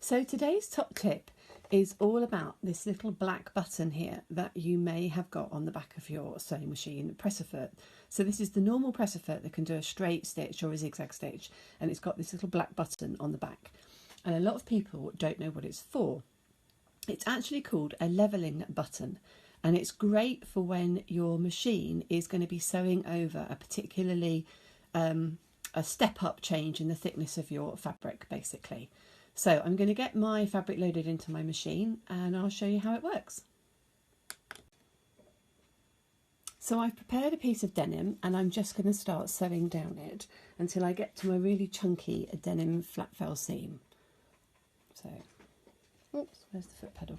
So today's top tip is all about this little black button here that you may have got on the back of your sewing machine presser foot. So this is the normal presser foot that can do a straight stitch or a zigzag stitch, and it's got this little black button on the back. And a lot of people don't know what it's for. It's actually called a leveling button, and it's great for when your machine is going to be sewing over a particularly a step up change in the thickness of your fabric, basically. So I'm going to get my fabric loaded into my machine and I'll show you how it works. So I've prepared a piece of denim and I'm just going to start sewing down it until I get to my really chunky denim flat fell seam. So, oops, where's the foot pedal?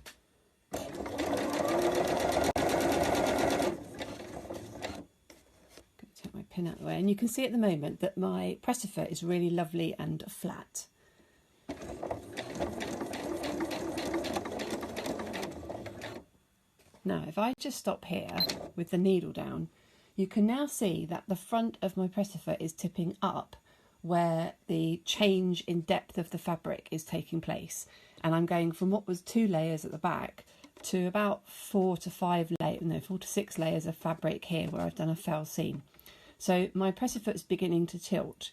Take my pin out of the way, and you can see at the moment that my presser foot is really lovely and flat. Now, if I just stop here with the needle down, you can now see that the front of my presser foot is tipping up where the change in depth of the fabric is taking place. And I'm going from what was 2 layers at the back to about 4 to 6 layers of fabric here where I've done a fell seam. So my presser foot's beginning to tilt.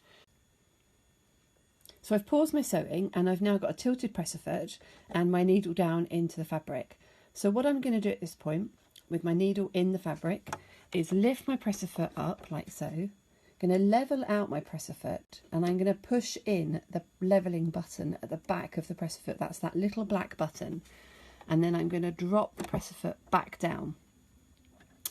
So I've paused my sewing and I've now got a tilted presser foot and my needle down into the fabric. So what I'm going to do at this point with my needle in the fabric is lift my presser foot up like so. I'm going to level out my presser foot and I'm going to push in the leveling button at the back of the presser foot. That's that little black button. And then I'm going to drop the presser foot back down.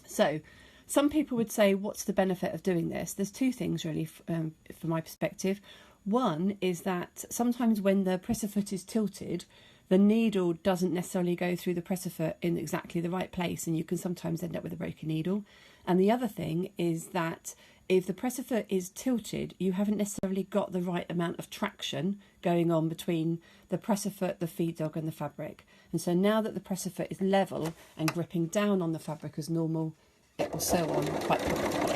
So some people would say, what's the benefit of doing this? There's two things really from my perspective. One is that sometimes when the presser foot is tilted, the needle doesn't necessarily go through the presser foot in exactly the right place, and you can sometimes end up with a broken needle. And the other thing is that if the presser foot is tilted, you haven't necessarily got the right amount of traction going on between the presser foot, the feed dog and the fabric. And so now that the presser foot is level and gripping down on the fabric as normal, it will sew on quite quickly.